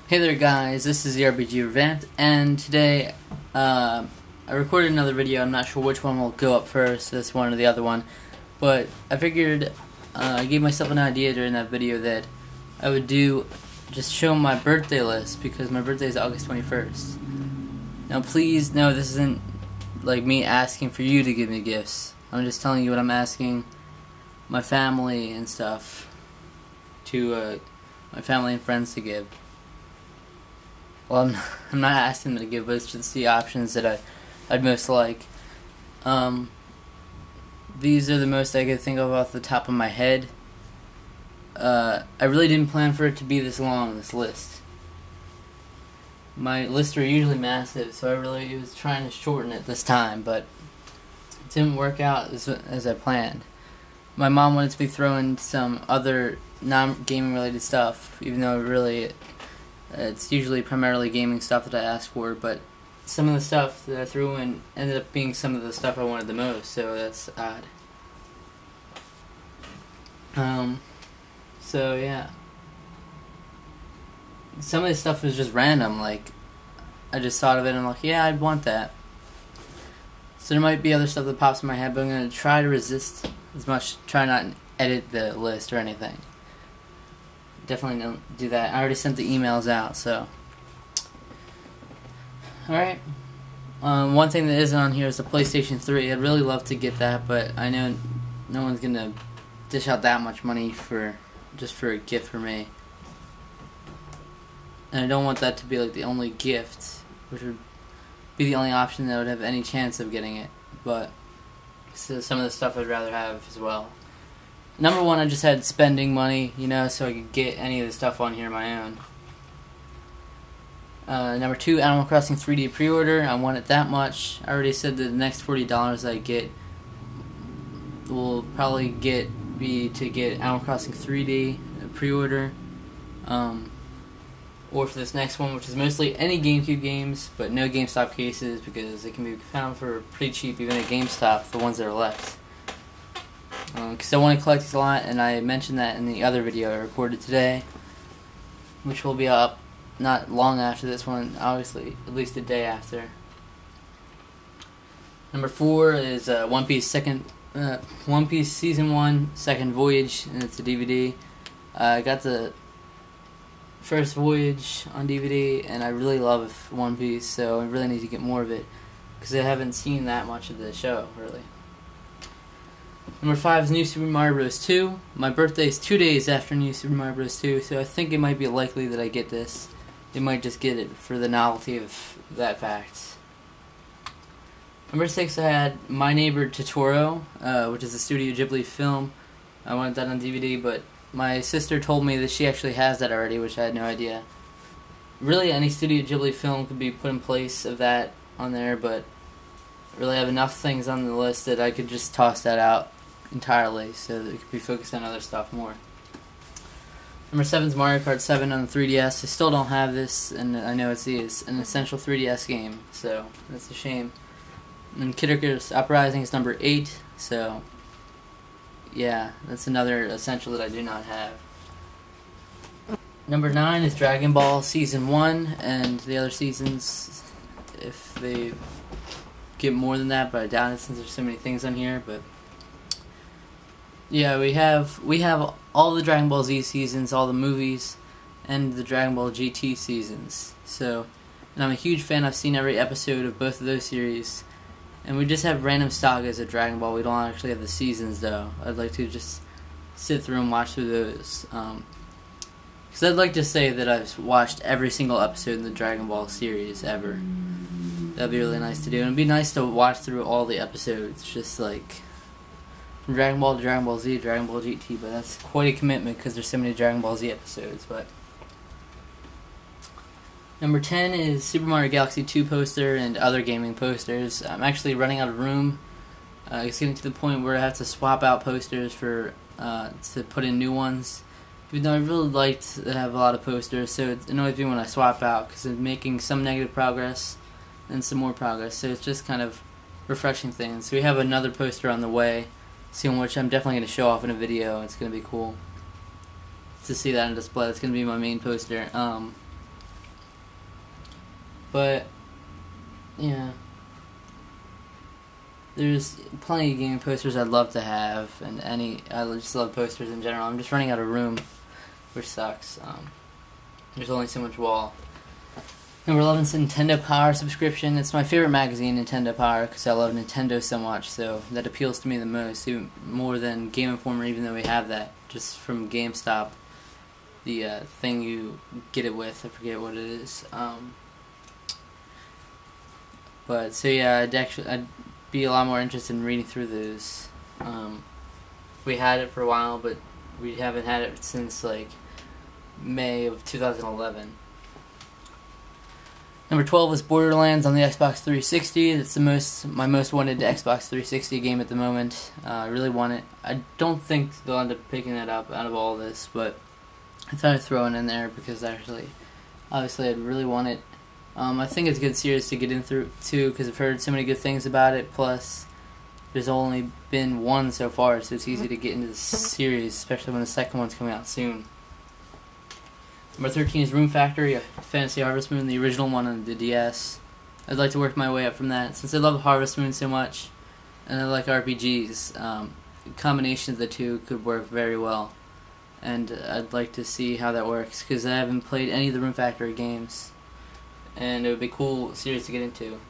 Hey there guys, this is ZRPG Revamped, and today I recorded another video. I'm not sure which one will go up first, this one or the other one, but I figured I gave myself an idea during that video that I would just show my birthday list, because my birthday is August 21st. Now please know this isn't like me asking for you to give me gifts. I'm just telling you what I'm asking my family and stuff to my family and friends to give. Well, I'm not asking them to give, but it's just the options that I'd most like. These are the most I could think of off the top of my head. I really didn't plan for it to be this long, this list. My lists are usually massive, so I really was trying to shorten it this time, but it didn't work out as I planned. My mom wanted to throw in some other non-gaming related stuff, even though really it's usually primarily gaming stuff that I asked for, but some of the stuff that I threw in ended up being some of the stuff I wanted the most, so that's odd. So yeah. Some of this stuff was just random, like, I just thought of it and I'm like, yeah, I'd want that. So there might be other stuff that pops in my head, but I'm going to try to resist as much, try not to edit the list or anything. Definitely don't do that. I already sent the emails out, so. Alright. One thing that isn't on here is the PlayStation 3. I'd really love to get that, but I know no one's going to dish out that much money just for a gift for me. And I don't want that to be like the only gift, which would be the only option that would have any chance of getting it. But so some of the stuff I'd rather have as well. Number one, I just had spending money, so I could get any of the stuff on here on my own. Number two, Animal Crossing 3D pre-order. I want it that much. I already said that the next $40 I get will probably be to get Animal Crossing 3D pre-order. Or for this next one, which is mostly any GameCube games, but no GameStop cases, because they can be found for pretty cheap even at GameStop, the ones that are left. Because I want to collect these a lot, and I mentioned that in the other video I recorded today, which will be up not long after this one, obviously, at least a day after. Number four is One Piece Season 1, Second Voyage, and it's a DVD. I got the first voyage on DVD, and I really love One Piece, so I really need to get more of it, because I haven't seen that much of the show, really. Number five is New Super Mario Bros. 2. My birthday is 2 days after New Super Mario Bros. 2, so I think it might be likely that I get this. They might just get it for the novelty of that fact. Number six, I had My Neighbor Totoro, which is a Studio Ghibli film. I wanted that on DVD, but my sister told me that she actually has that already, which I had no idea. Really, any Studio Ghibli film could be put in place of that on there, but I really have enough things on the list that I could just toss that out entirely, so that it could be focused on other stuff more. Number seven is Mario Kart 7 on the 3DS. I still don't have this, and I know it's an essential 3DS game, so that's a shame. And Kid Icarus Uprising is number 8, so yeah, that's another essential that I do not have. Number 9 is Dragon Ball Season 1, and the other seasons, if they get more than that, but I doubt it since there's so many things on here. But yeah, we have all the Dragon Ball Z seasons, all the movies, and the Dragon Ball GT seasons. So, and I'm a huge fan. I've seen every episode of both of those series. And we just have random sagas of Dragon Ball. We don't actually have the seasons, though. I'd like to just sit through and watch through those. Because I'd like to say that I've watched every single episode in the Dragon Ball series ever. That'd be really nice to do. And it'd be nice to watch through all the episodes, just like from Dragon Ball to Dragon Ball Z, Dragon Ball GT. But that's quite a commitment because there's so many Dragon Ball Z episodes. But number 10 is Super Mario Galaxy 2 poster and other gaming posters. I'm actually running out of room. It's getting to the point where I have to swap out posters to put in new ones. Even though I really like to have a lot of posters, so it annoys me when I swap out because I'm making some negative progress and some more progress. So it's just kind of refreshing things. So we have another poster on the way, seeing which I'm definitely going to show off in a video. It's going to be cool to see that on display. It's going to be my main poster. But yeah, there's plenty of game posters I'd love to have, and I just love posters in general. I'm just running out of room, which sucks. There's only so much wall. Number 11 is Nintendo Power subscription. It's my favorite magazine, Nintendo Power, because I love Nintendo so much, so that appeals to me the most, even more than Game Informer, even though we have that, just from GameStop, the thing you get it with, I forget what it is. But, so yeah, I'd be a lot more interested in reading through those. We had it for a while, but we haven't had it since, like, May of 2011. Number 12 is Borderlands on the Xbox 360. It's my most wanted Xbox 360 game at the moment. I really want it. I don't think they'll end up picking it up out of all this, but I thought I'd throw it in there because obviously I'd really want it. I think it's a good series to get in through too, because I've heard so many good things about it. Plus, there's only been one so far, so it's easy to get into the series, especially when the second one's coming out soon. Number 13 is Room Factory, a Fantasy Harvest Moon, the original one on the DS. I'd like to work my way up from that, since I love Harvest Moon so much, and I like RPGs. A combination of the two could work very well, and I'd like to see how that works, because I haven't played any of the Room Factory games, and it would be a cool series to get into.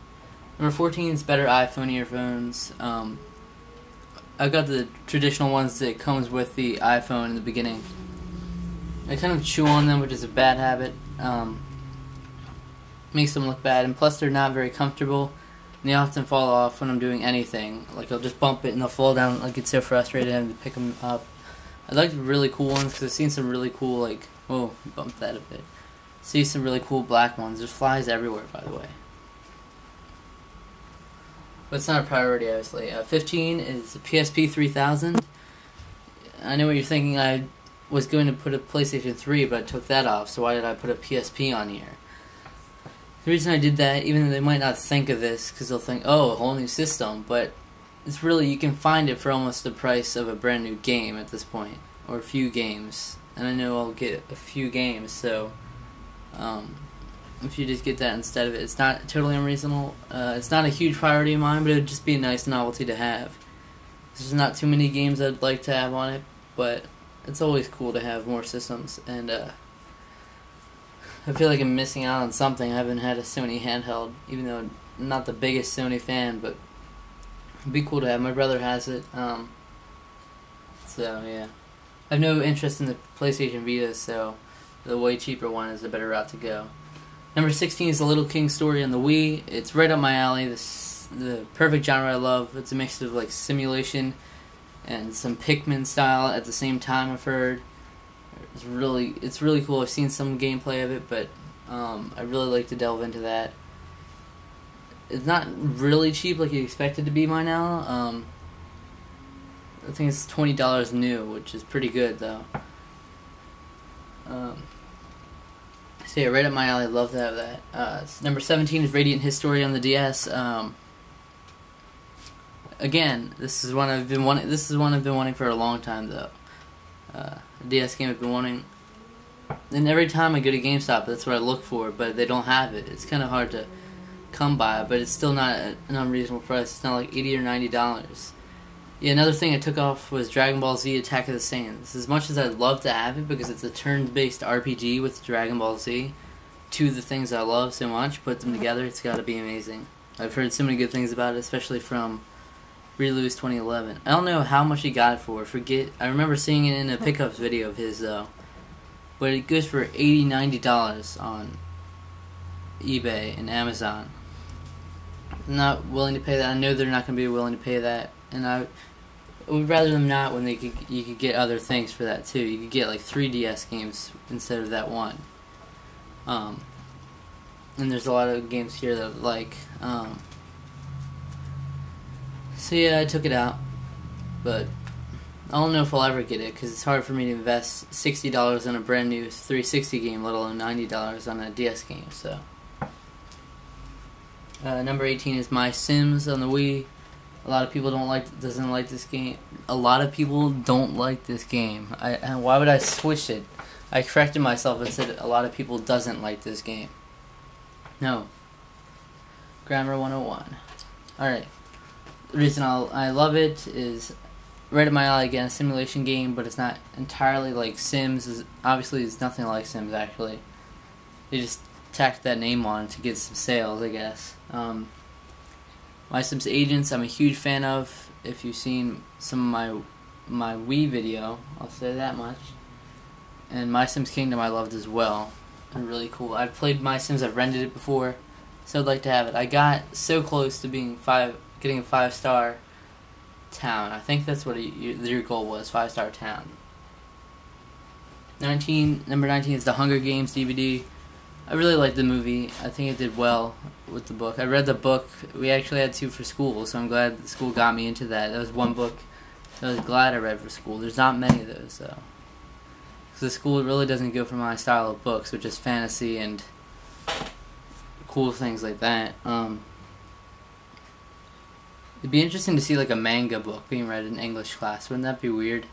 Number 14 is Better iPhone earphones. I've got the traditional ones that comes with the iPhone in the beginning. I kind of chew on them, which is a bad habit. Makes them look bad, and plus they're not very comfortable, and they often fall off when I'm doing anything. Like, I'll just bump it and they'll fall down. Like, it's so frustrated having to pick them up. I like the really cool ones, because I've seen some really cool, like, whoa, bump that a bit. See some really cool black ones. There's flies everywhere, by the way. But it's not a priority, obviously. 15 is the PSP 3000. I know what you're thinking. I was going to put a PlayStation 3, but I took that off, so why did I put a PSP on here? The reason I did that, even though they might not think of this, because they'll think, oh, a whole new system, but it's really, you can find it for almost the price of a brand new game at this point, or a few games, and I know I'll get a few games, so if you just get that instead of it, it's not totally unreasonable. It's not a huge priority of mine, but it would just be a nice novelty to have. There's not too many games I'd like to have on it, but it's always cool to have more systems, and I feel like I'm missing out on something. I haven't had a Sony handheld, even though I'm not the biggest Sony fan, but it'd be cool to have. My brother has it, so yeah. I have no interest in the PlayStation Vita, so the way cheaper one is the better route to go. Number 16 is The Little King Story on the Wii. It's right up my alley. The perfect genre I love. It's a mix of like simulation and some Pikmin style at the same time, I've heard. It's really cool. I've seen some gameplay of it, but I really like to delve into that. It's not really cheap like you expect it to be by now. I think it's $20 new, which is pretty good though. So yeah, right up my alley. I'd love to have that. Number 17 is Radiant History on the DS. Again, this is one I've been wanting. This is one I've been wanting for a long time, though. A DS game I've been wanting, and every time I go to GameStop, that's what I look for. But they don't have it. It's kind of hard to come by, but it's still not an unreasonable price. It's not like $80 or $90. Yeah, another thing I took off was Dragon Ball Z Attack of the Saiyans. As much as I'd love to have it, because it's a turn-based RPG with Dragon Ball Z, two of the things I love so much, put them together, it's got to be amazing. I've heard so many good things about it, especially from Release 2011. I don't know how much he got it for. I remember seeing it in a pickups video of his, though. But it goes for $80, $90 on eBay and Amazon. I'm not willing to pay that. I know they're not going to be willing to pay that, and I would rather them not when you could get other things for that too. You could get like 3DS games instead of that one. And there's a lot of games here that I like. So yeah, I took it out, but I don't know if I'll ever get it, because it's hard for me to invest $60 on a brand new 360 game, let alone $90 on a DS game. So number 18 is My Sims on the Wii. A lot of people doesn't like this game. A lot of people don't like this game. And why would I switch it? I corrected myself and said a lot of people doesn't like this game. No, Grammar 101. Alright. The reason I love it is right at my alley. Again, a simulation game, but it's not entirely like Sims. Obviously, it's nothing like Sims, actually. They just tacked that name on to get some sales, I guess. My Sims Agents, I'm a huge fan of. If you've seen some of my Wii video, I'll say that much. And My Sims Kingdom I loved as well. They're really cool. I've played My Sims, I've rented it before, so I'd like to have it. I got so close to being getting a 5-star town. I think that's what your goal was, 5-star town. Number 19 is the Hunger Games DVD. I really liked the movie. I think it did well with the book. I read the book. We actually had to for school, so I'm glad the school got me into that. That was one book that I was glad I read for school. There's not many of those, though. Because the school really doesn't go for my style of books, which is fantasy and cool things like that. It'd be interesting to see like a manga book being read in English class. Wouldn't that be weird?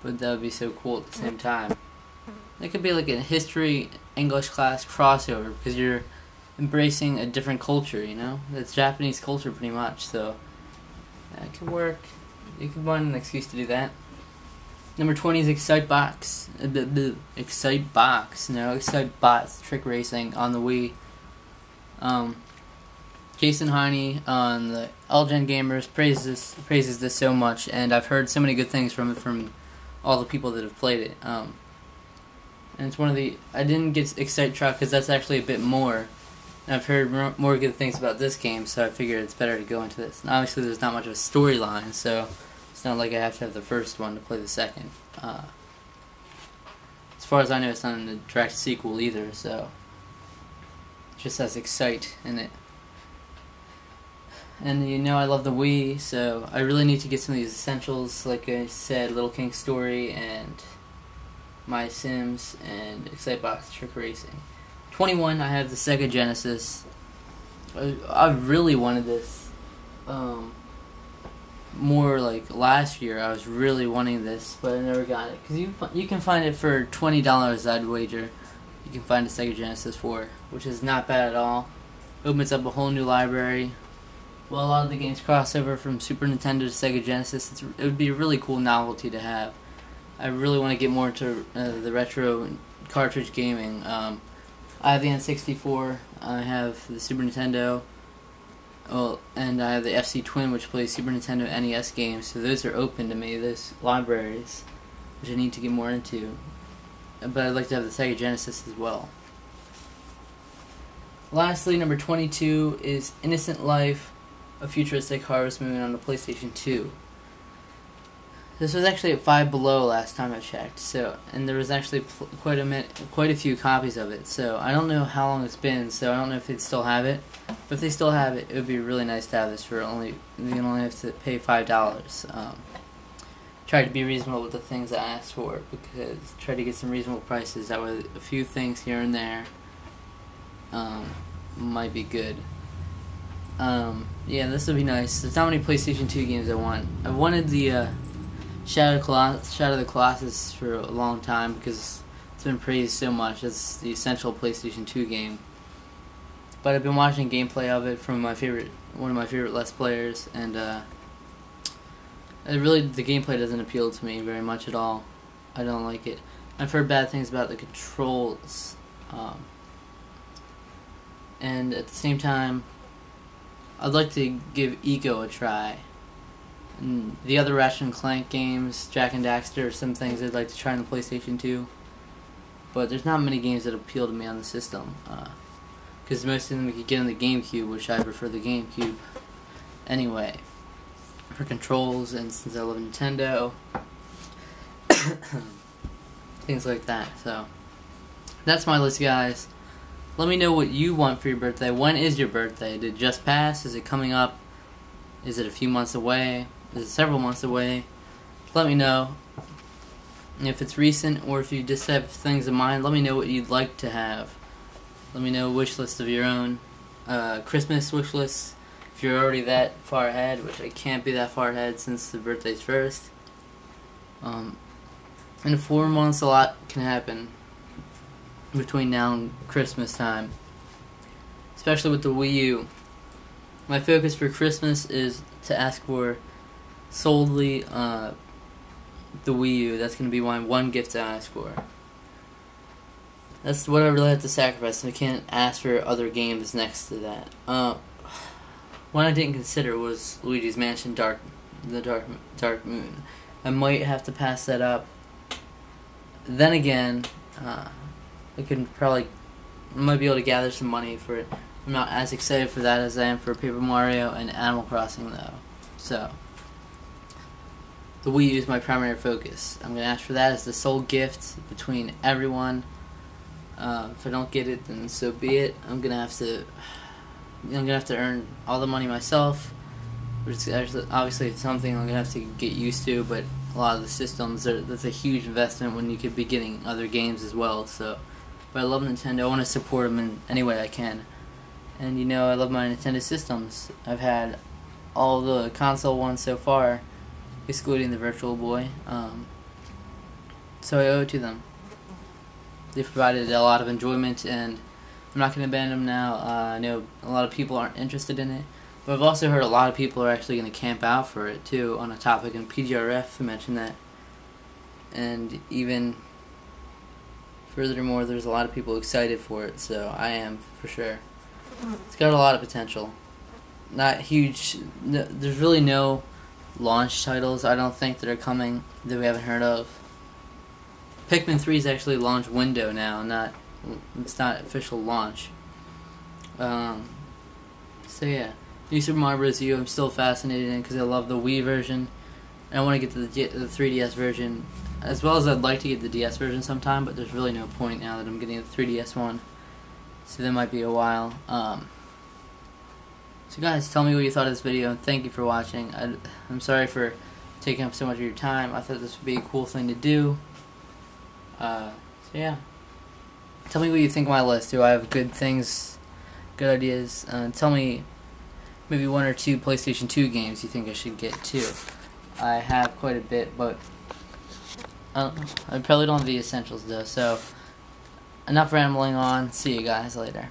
But that would be so cool at the same time. It could be like a history English class crossover because you're embracing a different culture, you know? It's Japanese culture pretty much, so that could work. You could find an excuse to do that. Number 20 is Excitebox. Excitebox. No, Excitebots Trick Racing on the Wii. Jason Heine on the All-Gen Gamers praises this so much, and I've heard so many good things from it from all the people that have played it. And it's one of the... I didn't get Excite Truck because that's actually a bit more. And I've heard more good things about this game, so I figured it's better to go into this. And obviously there's not much of a storyline, so it's not like I have to have the first one to play the second. As far as I know, it's not in the direct sequel either, so it just has Excite in it. And you know I love the Wii, so I really need to get some of these essentials, like I said, Little King Story and My Sims and Excitebox Trick Racing. 21, I have the Sega Genesis. I really wanted this. More like last year, I was really wanting this, but I never got it. Because you can find it for $20, I'd wager. You can find a Sega Genesis for, which is not bad at all. Opens up a whole new library. Well, a lot of the games cross over from Super Nintendo to Sega Genesis. It would be a really cool novelty to have. I really want to get more into the retro cartridge gaming. I have the N64, I have the Super Nintendo, and I have the FC Twin, which plays Super Nintendo NES games, so those are open to me, those libraries, which I need to get more into. But I'd like to have the Sega Genesis as well. Lastly, number 22 is Innocent Life, a futuristic Harvest Moon on the PlayStation 2. This was actually at Five Below last time I checked, and there was actually quite a few copies of it. So I don't know how long it's been, so I don't know if they'd still have it. But if they still have it, it would be really nice to have this for you can only have to pay $5. Try to be reasonable with the things I asked for, because try to get some reasonable prices. That way, a few things here and there might be good. Yeah, this would be nice. There's not many PlayStation 2 games I want. I wanted the Shadow of the Colossus for a long time because it's been praised so much as the essential PlayStation 2 game. But I've been watching gameplay of it from one of my favorite Let's Players, and the gameplay doesn't appeal to me very much at all. I don't like it. I've heard bad things about the controls, and at the same time, I'd like to give Eco a try. And the other Ratchet and Clank games, Jak and Daxter, are some things I'd like to try on the PlayStation 2. But there's not many games that appeal to me on the system. Because most of them we could get on the GameCube, which I prefer the GameCube. Anyway, for controls, and since I love Nintendo, things like that. So, that's my list, guys. Let me know what you want for your birthday. When is your birthday? Did it just pass? Is it coming up? Is it a few months away? Is it several months away? Let me know. And if it's recent, or if you just have things in mind, let me know what you'd like to have. Let me know a wish list of your own. Christmas wish list, if you're already that far ahead, which I can't be that far ahead since the birthday's first. In 4 months, a lot can happen between now and Christmas time. especially with the Wii U. My focus for Christmas is to ask for solely the Wii U. That's going to be my one gift to ask for. That's what I really have to sacrifice. I can't ask for other games next to that. One I didn't consider was Luigi's Mansion Dark Moon. I might have to pass that up. Then again, I might be able to gather some money for it. I'm not as excited for that as I am for Paper Mario and Animal Crossing, though. So, the Wii U is my primary focus. I'm going to ask for that as the sole gift between everyone. If I don't get it, then so be it. I'm gonna have to earn all the money myself, which is actually, obviously it's something I'm gonna have to get used to. But a lot of the systems that's a huge investment when you could be getting other games as well. So, but I love Nintendo. I want to support them in any way I can. And you know, I love my Nintendo systems. I've had all the console ones so far, excluding the Virtual Boy. So I owe it to them. They've provided a lot of enjoyment, and I'm not going to abandon them now. I know a lot of people aren't interested in it, but I've also heard a lot of people are actually going to camp out for it too on a topic, and PGRF mentioned that. And even furthermore, there's a lot of people excited for it, so I am for sure. It's got a lot of potential. Not huge. There's really no launch titles, I don't think, that are coming that we haven't heard of. Pikmin 3 is actually launch window now, it's not official launch. So yeah, New Super Mario Bros. U I'm still fascinated in because I love the Wii version, and I want to get to the 3DS version, as well as I'd like to get the DS version sometime, but there's really no point now that I'm getting the 3DS one, so that might be a while. So guys, tell me what you thought of this video, and thank you for watching. I'm sorry for taking up so much of your time. I thought this would be a cool thing to do. So yeah, tell me what you think of my list. Do I have good things, good ideas? Tell me maybe 1 or 2 PlayStation 2 games you think I should get too. I have quite a bit, but I probably don't have the essentials though. So enough rambling on. See you guys later.